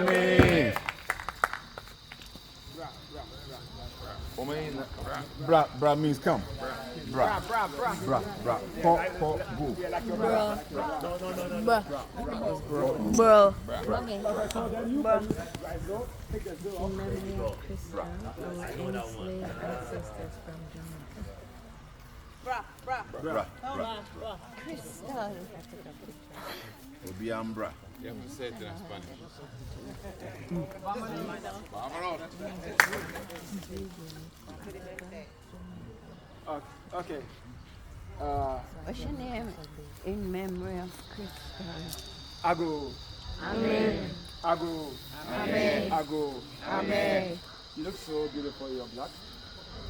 Amen. Bra means come. Bra. Po, go. Bro. Crystal. Obi ambra. You have to say it in Spanish. Okay. What's your name? In memory of Crystal. Ago. Amen. Ago. Amen. Ago. Amen. You look so beautiful. You're black.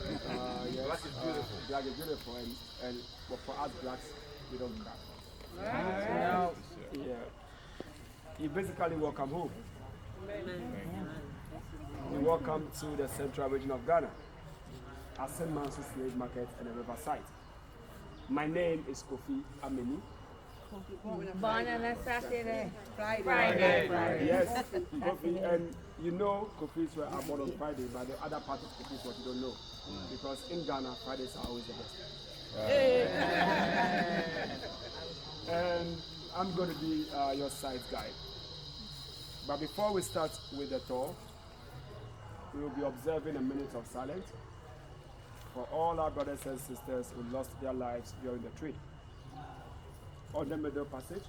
Yes, Black is beautiful. Black is beautiful, and but for us blacks, we don't crack. Yeah. You basically welcome home. You welcome to the central region of Ghana, at St. Mansour Slave Market and the Riverside. My name is Kofi Ameni. Born on a Saturday. Friday. Yes, Kofi, and you know Kofis were born on Friday, but the other part of Kofi is what you don't know. Because in Ghana, Fridays are always the best. And I'm going to be your site guide. But before we start with the tour, we will be observing a minute of silence for all our brothers and sisters who lost their lives during the trade. On the Middle Passage,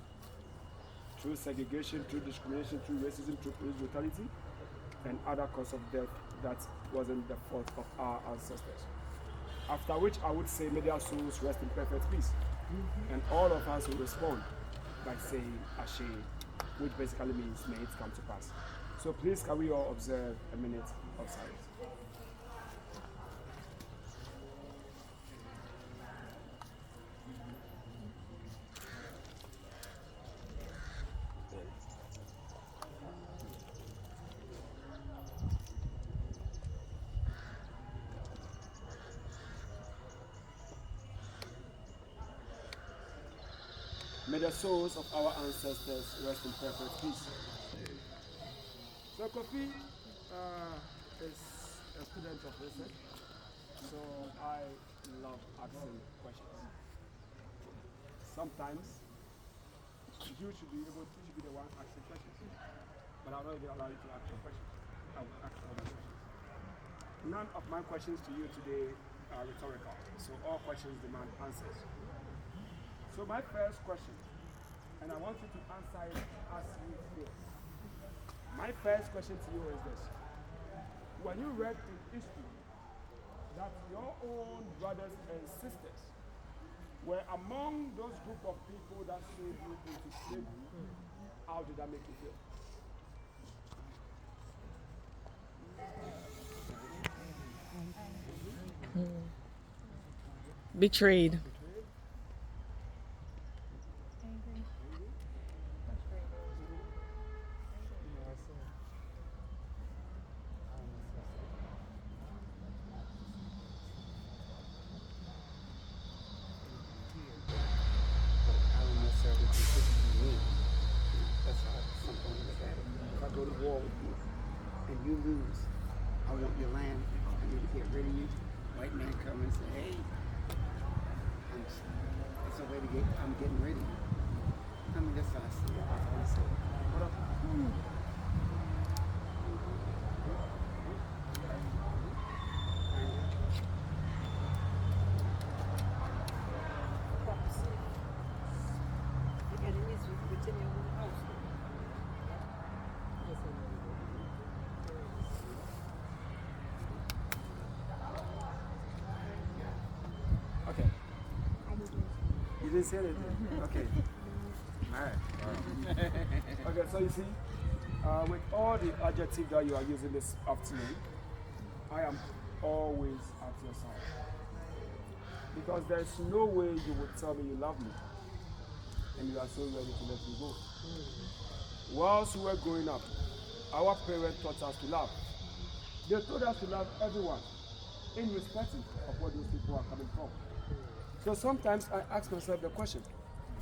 through segregation, through discrimination, through racism, through police brutality, and other cause of death that wasn't the fault of our ancestors. After which I would say, may their souls rest in perfect peace. And all of us will respond by saying Ashe, which basically means may it come to pass. So please, can we all observe a minute of silence? May the souls of our ancestors rest in perfect peace. So Kofi is a student of research, so I love asking questions. Sometimes you should be the one asking questions, but I'll not even allow you to ask your questions. I will ask other questions. None of my questions to you today are rhetorical, so all questions demand answers. So my first question, and I want you to answer it as you feel. My first question to you is this. When you read in history that your own brothers and sisters were among those group of people that saved you into slavery, how did that make you feel? Betrayed. If I go to war with you and you lose, I want your land. I need to get rid of you. White man come and say, hey, it's a way to get, I'm getting rid of you. I mean, that's how I see it. That's how I say it. What up? Okay. You didn't say anything? Okay. Alright. Okay, so you see, with all the adjectives that you are using this afternoon, I am always at your side. Because there's no way you would tell me you love me and you are so ready to let me go. Whilst we were growing up, our parents taught us to love. They told us to love everyone, irrespective of where those people are coming from. So sometimes I ask myself the question,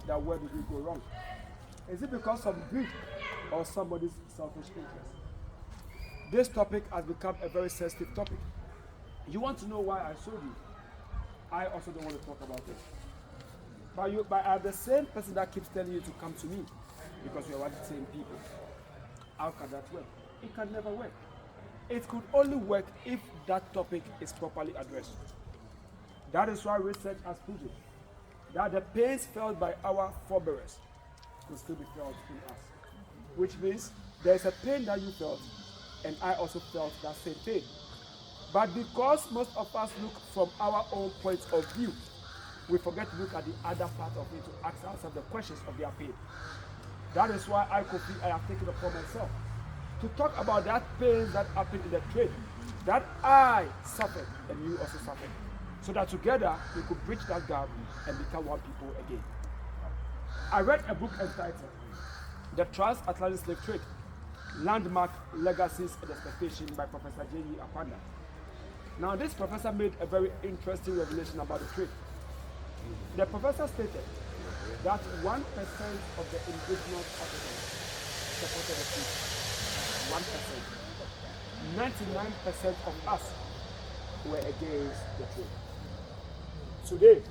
that where did we go wrong? Is it because of greed or somebody's selfish interest. This topic has become a very sensitive topic. You want to know why I showed you? I also don't want to talk about it. But I'm the same person that keeps telling you to come to me because we are the same people. How can that work? It can never work. It could only work if that topic is properly addressed. That is why research has proven that the pains felt by our forebears could still be felt in us. Which means there is a pain that you felt, and I also felt that same pain. But because most of us look from our own point of view, we forget to look at the other part of it to ask ourselves the questions of their pain. That is why I have taken upon myself to talk about that pain that happened in the trade, that I suffered and you also suffered, so that together we could bridge that gap and become one people again. I read a book entitled The Transatlantic Slave Trade, Landmark Legacies and Expectations by Professor J.E. Apanda. Now this professor made a very interesting revelation about the trade. The professor stated that 1% of the indigenous Africans supported the trade. 1%. 99% of us were against the trade. Today,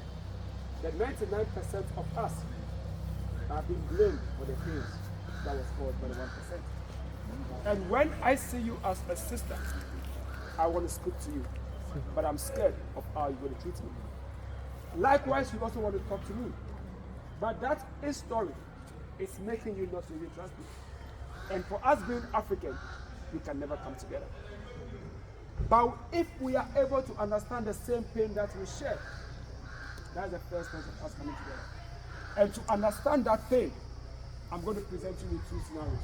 the 99% of us are being blamed for the things that was caused by the 1%. And when I see you as a sister, I want to speak to you, but I'm scared of how you're going to treat me. Likewise, you also want to talk to me, but that story is making you not really trust me. And for us being African, we can never come together. But if we are able to understand the same pain that we share, that's the first point of us coming together. And to understand that pain, I'm going to present you with two scenarios.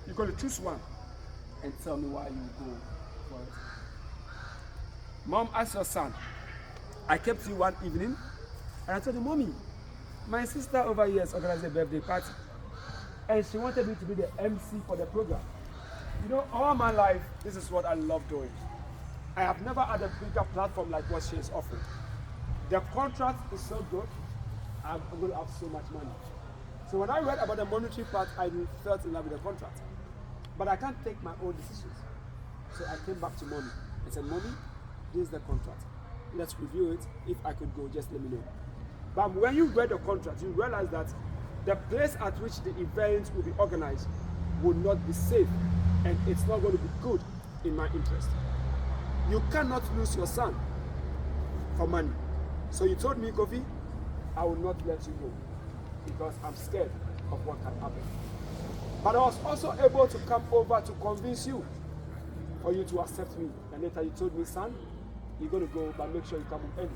You're going to choose one and tell me why you go for it. Mom asked your son, I kept you one evening, and I told him, Mommy, my sister over here has organized a birthday party, and she wanted me to be the MC for the program. You know, all my life, this is what I love doing. I have never had a bigger platform like what she is offering. The contract is so good, I'm going to have so much money. So when I read about the monetary part, I felt in love with the contract. But I can't take my own decisions. So I came back to Mommy and said, Mommy, this is the contract. Let's review it. If I could go, just let me know. But when you read the contract, you realize that the place at which the event will be organized will not be safe, and it's not going to be good in my interest. You cannot lose your son for money. So you told me, Kofi, I will not let you go because I'm scared of what can happen. But I was also able to come over to convince you for you to accept me. And later you told me, son, you're going to go, but make sure you come home early.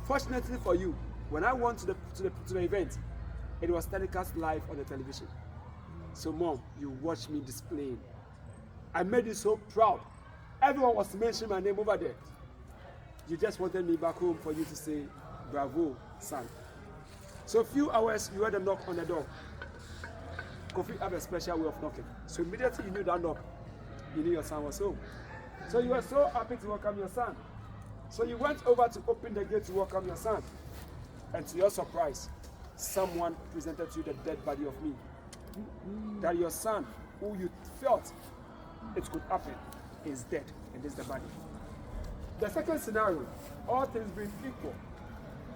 Fortunately for you, when I went to the event, it was telecast live on the television. So Mom, you watched me displaying. I made you so proud. Everyone was mentioning my name over there. You just wanted me back home for you to say, bravo, son. So a few hours, you heard a knock on the door. Kofi had a special way of knocking. So immediately you knew that knock, you knew your son was home. So you were so happy to welcome your son. So you went over to open the gate to welcome your son. And to your surprise, someone presented to you the dead body of me. That your son, who you felt it could happen, is dead, and this is the body. The second scenario, all things being equal,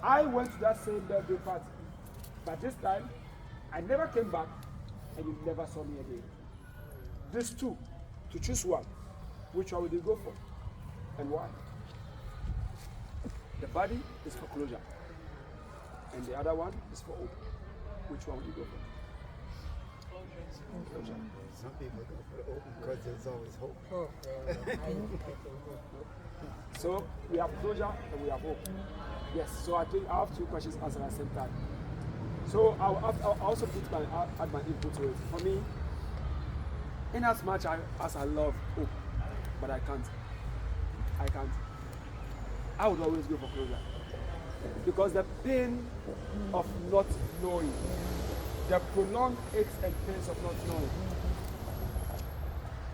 I went to that same birthday party, but this time, I never came back, and you never saw me again. These two, to choose one, which one would you go for, and why? The body is for closure, and the other one is for hope. Which one would you go for? Closure. Some people go for the open because there's always hope. So we have closure and we have hope. Yes, so I think I have two questions answered at the same time. So I'll also add my input to it. For me, in as much as I love hope, but I can't. I would always go for closure. Because the pain of not knowing, the prolonged aches and pains of not knowing,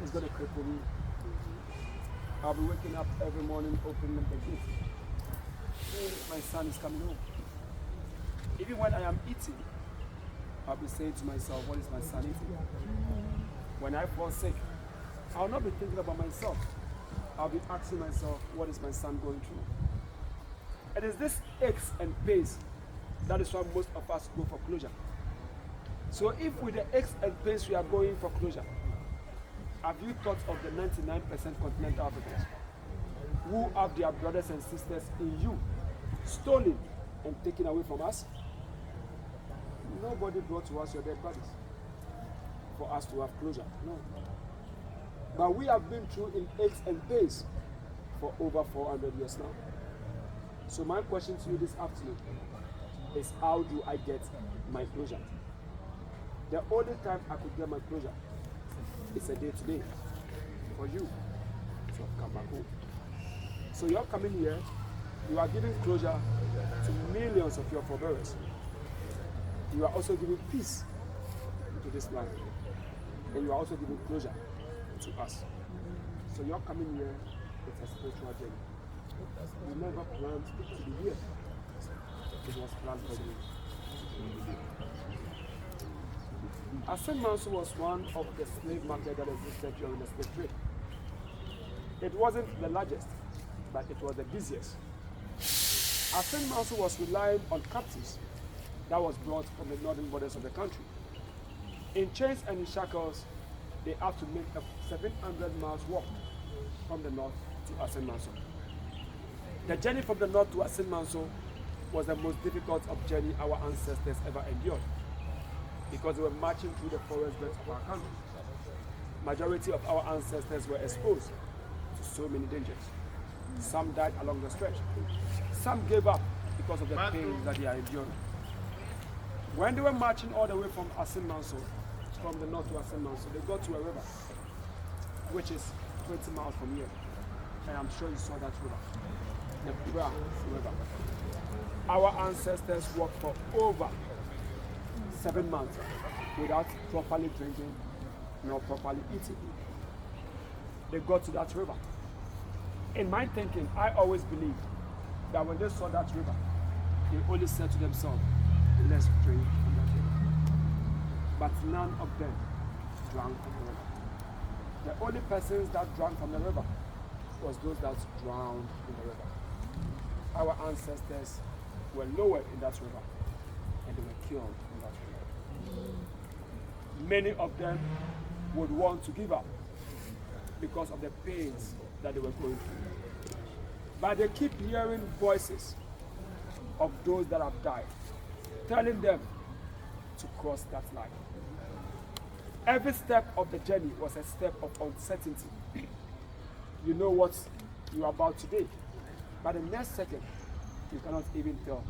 is going to cripple me. I'll be waking up every morning opening the gate. Hey, my son is coming home. Even when I am eating, I'll be saying to myself, what is my sanity? When I fall sick, I'll not be thinking about myself. I'll be asking myself, what is my son going through? It is this aches and pains that is why most of us go for closure. So if with the aches and pains we are going for closure, have you thought of the 99% continental Africans who have their brothers and sisters in you stolen and taken away from us? Nobody brought to us your dead bodies for us to have closure. No. But we have been through in aches and pains for over 400 years now. So my question to you this afternoon is, how do I get my closure? The only time I could get my closure is a day today for you to have come back home. So you're coming here, you are giving closure to millions of your forebearers. You are also giving peace to this land. And you are also giving closure to us. So you're coming here, it's a spiritual journey. You never planned to be here. It was planned for you. Asen Manso was one of the slave markets that existed during the slave trade. It wasn't the largest, but it was the busiest. Asen Manso was relying on captives that was brought from the northern borders of the country. In chains and in shackles, they had to make a 700 miles walk from the north to Asen Manso. The journey from the north to Asen Manso was the most difficult of journey our ancestors ever endured, because they were marching through the forest belts of our country. Majority of our ancestors were exposed to so many dangers. Some died along the stretch. Some gave up because of the pain that they are enduring. When they were marching all the way from Asen Manso, from the north to Asen Manso, they got to a river, which is 20 miles from here. And I'm sure you saw that river, the Bra River. Our ancestors walked for over 7 months without properly drinking nor properly eating. They got to that river. In my thinking, I always believed that when they saw that river, they only said to themselves, let's drink from that river. But none of them drank from the river. The only persons that drank from the river was those that drowned in the river. Our ancestors were lowered in that river and they were killed in that river. Many of them would want to give up because of the pains that they were going through. But they keep hearing voices of those that have died, telling them to cross that line. Every step of the journey was a step of uncertainty. You know what you are about today, but the next second, you cannot even tell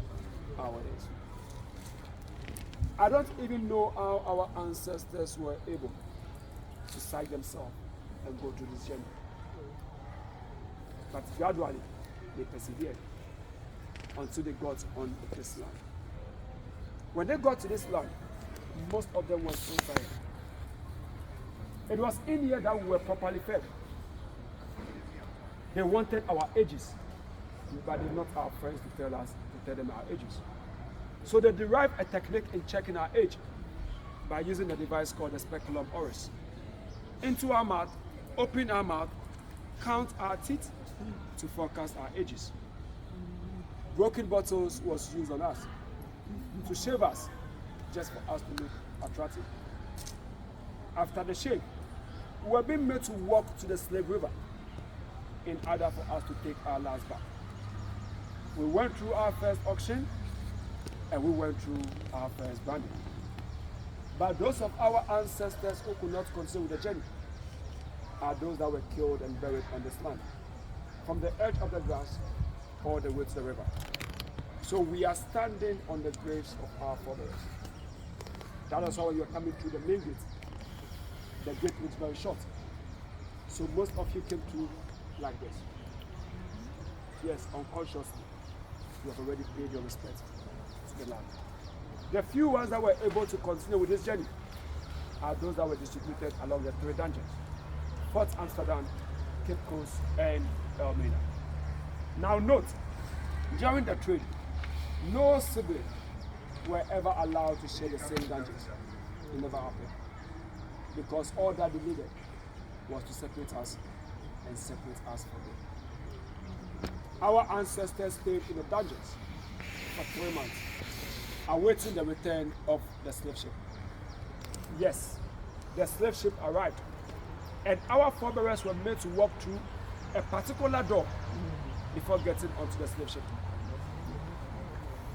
how it is. I don't even know how our ancestors were able to psych themselves and go through this journey. But gradually, they persevered until they got on this land. When they got to this land, most of them were so tired. It was in here that we were properly fed. They wanted our ages, but did not have friends to tell them our ages. So they derived a technique in checking our age by using a device called the speculum oris. Into our mouth, open our mouth, count our teeth to forecast our ages. Broken bottles was used on us to shave us, just for us to look attractive. After the shave, we were being made to walk to the slave river in order for us to take our last bath. We went through our first auction and we went through our first branding. But those of our ancestors who could not continue with the journey are those that were killed and buried on this land, from the edge of the grass all the way to the river. So we are standing on the graves of our fathers. That is how you are coming through the main gate. The gate looks very short. So most of you came through like this. Yes, unconsciously, you have already paid your respect to the land. The few ones that were able to continue with this journey are those that were distributed along the 3 dungeons: Fort Amsterdam, Cape Coast, and Elmina. Now note, during the trade, no sibling were ever allowed to share the same dungeons. It never happened. Because all that they needed was to separate us and separate us from them. Our ancestors stayed in the dungeons for 3 months, awaiting the return of the slave ship. Yes, the slave ship arrived, and our forebears were made to walk through a particular door before getting onto the slave ship.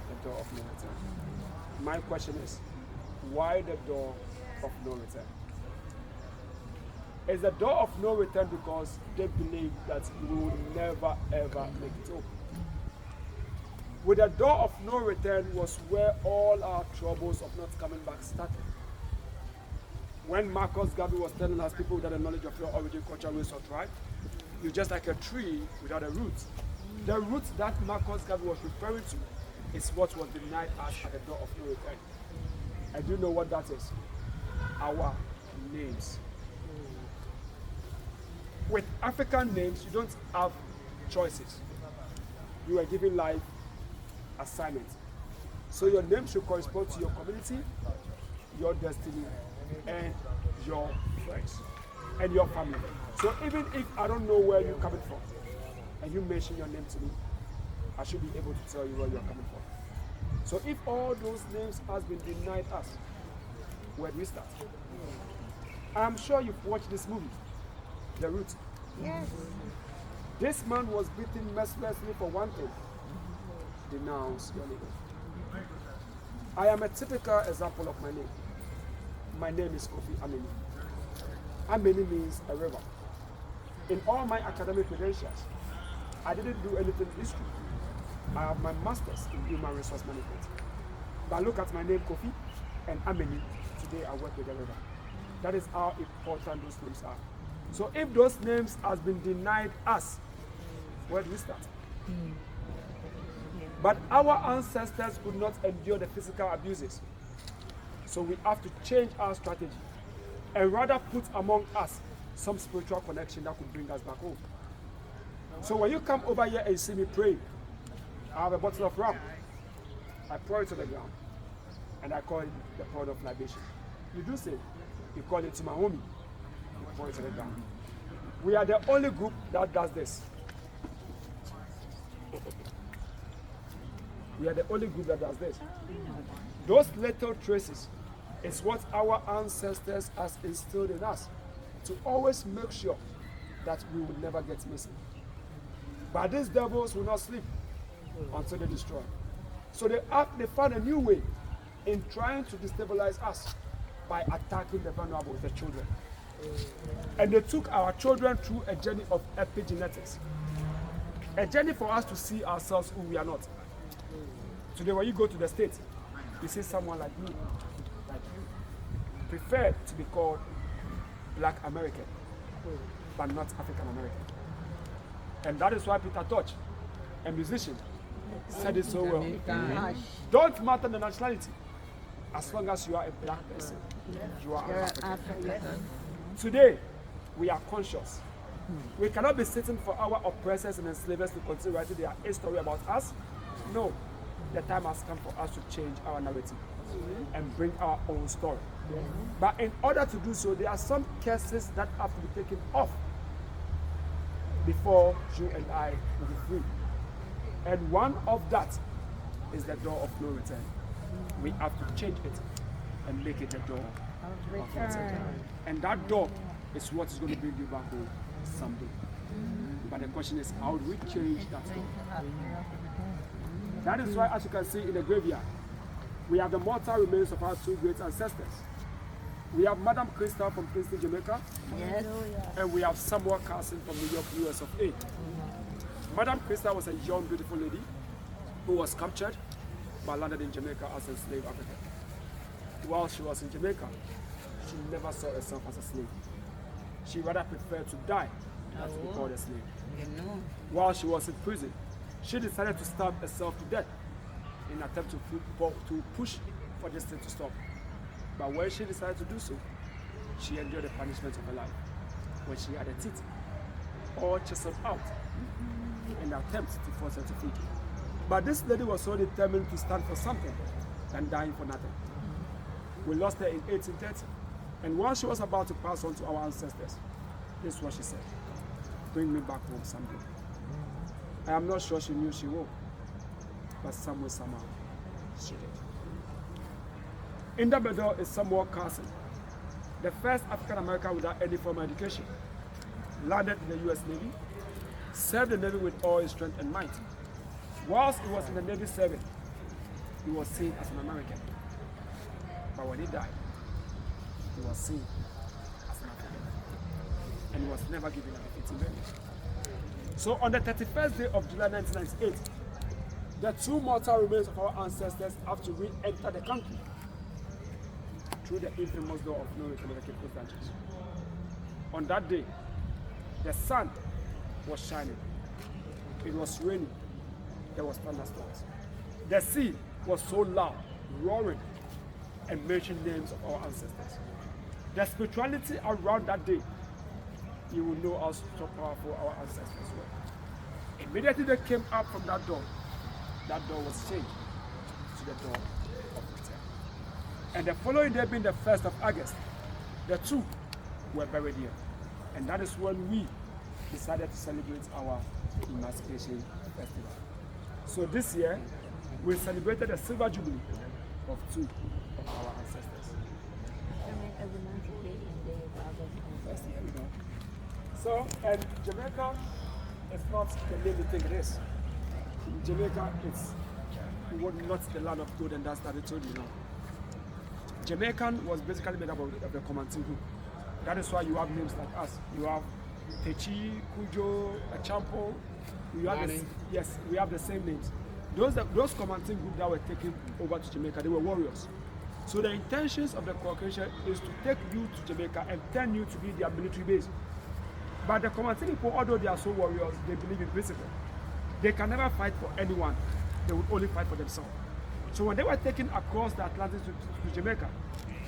The door of no return. My question is, why the door of no return? Is the door of no return because they believe that we will never ever make it open? With the door of no return was where all our troubles of not coming back started. When Marcus Garvey was telling us, people without the knowledge of your origin, culture, race, or tribe, you're just like a tree without a root. The root that Marcus Garvey was referring to is what was denied us at the door of no return. And do you know what that is? Our names. With African names, you don't have choices. You are given life assignment. So your name should correspond to your community, your destiny, and your friends, and your family. So even if I don't know where you're coming from, and you mention your name to me, I should be able to tell you where you're coming from. So if all those names has been denied us, where do we start? I'm sure you've watched this movie, The Root. Yes. This man was beaten mercilessly for one thing: denounce your name. I am a typical example of my name. My name is Kofi Ameni. Ameni means a river. In all my academic credentials, I didn't do anything in history. I have my master's in human resource management. But look at my name, Kofi, and Ameni. Today I work with the river. That is how important those names are. So if those names has been denied us, where do we start? But our ancestors could not endure the physical abuses. So we have to change our strategy and rather put among us some spiritual connection that could bring us back home. So when you come over here and see me pray, I have a bottle of rum. I pour it to the ground and I call it the pot of libation. You do say, you call it to my homie, you pour it to the ground. We are the only group that does this. We are the only group that does this. Those little traces is what our ancestors has instilled in us to always make sure that we will never get missing. But these devils will not sleep until they destroy. So they found a new way in trying to destabilize us by attacking the vulnerable, the children. And they took our children through a journey of epigenetics. A journey for us to see ourselves who we are not. Today when you go to the States, you see someone like me, like you, prefer to be called Black American, but not African American. And that is why Peter Tosh, a musician, said it so well. Don't matter the nationality, as long as you are a black person, you are African. Today, we are conscious. We cannot be sitting for our oppressors and enslavers to continue writing their history about us. No, the time has come for us to change our narrative and bring our own story. But in order to do so, there are some curses that have to be taken off before you and I will be free. And one of that is the door of no return. We have to change it and make it a door of return. And that door is what is going to bring you back home someday. But the question is, how do we change that door? That is why, as you can see in the graveyard, we have the mortal remains of our two great ancestors. We have Madame Crystal from Kingston, Jamaica. Yes. And we have Samuel Carson from New York, US of A. Madame Crystal was a young, beautiful lady who was captured but landed in Jamaica as a slave African. While she was in Jamaica, she never saw herself as a slave. She rather preferred to die than to be called a slave. While she was in prison, she decided to stab herself to death in an attempt to push for this thing to stop. But when she decided to do so, she endured the punishment of her life when she had her teeth all chiseled out in an attempt to force her to flee. But this lady was so determined to stand for something than dying for nothing. We lost her in 1830. And while she was about to pass on to our ancestors, this is what she said: "Bring me back home someday." I am not sure she knew she would, but some way, somehow, she did. Indabedor is Samuel Carson, the first African American without any formal education. Landed in the U.S. Navy, served the Navy with all his strength and might. Whilst he was in the Navy serving, he was seen as an American. But when he died, he was seen as an African. And he was never given a defeating marriage. So on the 31st day of July 1998, the two mortal remains of our ancestors have to re-enter the country through the infamous door of no return of the Cape Coast Ranches. On that day, the sun was shining. It was raining. There was thunderstorms. The sea was so loud, roaring, and mentioned names of our ancestors. The spirituality around that day, you will know how so powerful our ancestors were. Immediately they came up from that door was changed to the door of return. And the following day, being the 1st of August, the two were buried here. And that is when we decided to celebrate our Emancipation Festival. So this year, we celebrated the Silver Jubilee of two of our ancestors. First year, you know. So, and Jamaica is not the name you think it is. Jamaica is not the land of gold, and that's that I told you now. Jamaican was basically made up of the Comantin group. That is why you have names like us. You have Techi, Kujo, Achampo. We have the same names. Those Comantin group that were taken over to Jamaica, they were warriors. So the intentions of the Caucasian is to take you to Jamaica and turn you to be their military base. But the Comantin people, although they are so warriors, they believe in principle. They can never fight for anyone. They would only fight for themselves. So when they were taken across the Atlantic to Jamaica,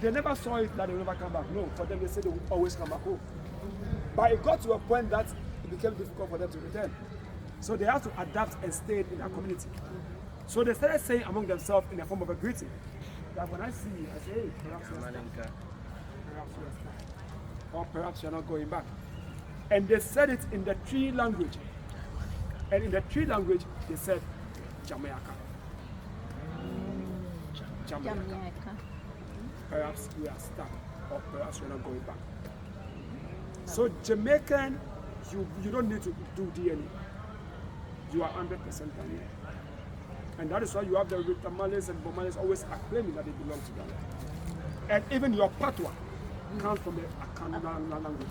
they never saw it that they would never come back. No, for them they said they would always come back home. But it got to a point that it became difficult for them to return. So they had to adapt and stay in their community. So they started saying among themselves in the form of a greeting, that when I see you, I say, hey, perhaps you're stuck. Perhaps you're stuck. Or perhaps you're not going back. And they said it in the Tree language. And in the Tree language, they said, Jamaica. Jamaica. Perhaps we are stuck, or perhaps we're not going back. So Jamaican, you don't need to do DNA. You are 100% Ghanaian. And that is why you have the Tamales and Bomales always claiming that they belong to Ghana. And even your patois comes from the Akan language.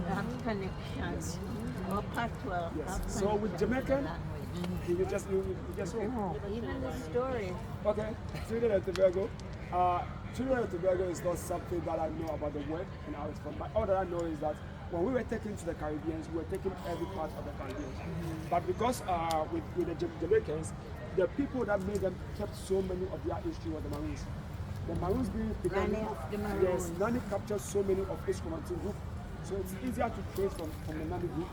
Have connections. Or patois. Yes. So with Jamaican, you just roll. Even the story. Okay, Trinidad and Tobago. Trinidad and Tobago is not something that I know about the word and how it's from. But all that I know is that when we were taken to the Caribbean, we were taking every part of the Caribbean. But because with the Jamaicans, the people that made them kept so many of their history were the Maroons. The Maroons being yes, Nani captured so many of his Comantin group. So it's easier to trace from the Nani group.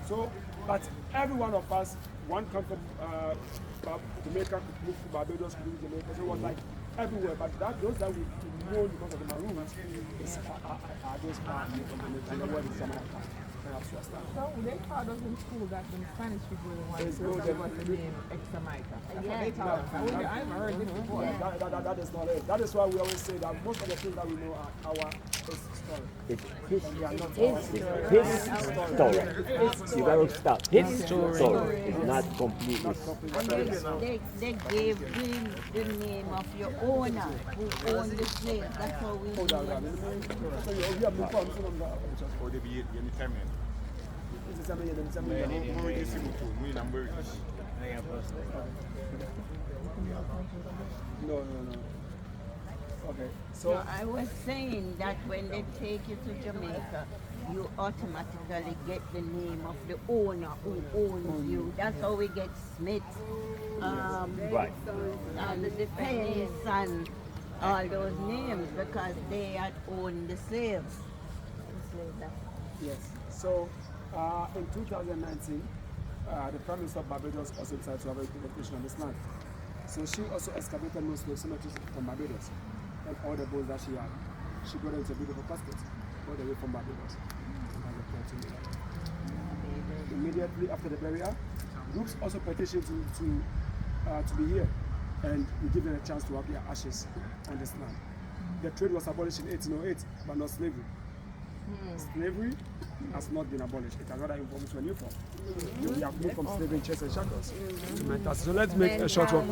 So, but every one of us, one come from Jamaica, could move to Barbados, could move to Jamaica. So it was like everywhere. But those that we know because of the Maroons are those from Jamaica. And the word is Jamaica. So they taught us in school that the Spanish people was the name ex-Jamaica. That's what they taught us. I haven't heard this before. That is not it. That is why we always say that most of the things that we know are our story. It's They are not his story. You gotta stop. His story is not completely. They gave him the name of your owner who owned the slave. That's how we do it. Or they be anytime. No. Okay, so So I was saying that when they take you to Jamaica, you automatically get the name of the owner who owns you. That's how we get Smith, Right. and the Pennies and all those names because they had owned the slaves. yes. So in 2019, the Prime Minister of Barbados also decided to have a representation on this land. So she also excavated most slave cemeteries from Barbados. And all the bones that she had, she got into a beautiful casket all the way from Barbados. As a prayer to me. Immediately after the burial, groups also petitioned to be here, and we give them a chance to have their ashes on this land. The trade was abolished in 1808, but not slavery. Slavery has not been abolished. It has rather evolved to a new form. We have moved from slavery in chains and shackles to mental. So let's make a short one.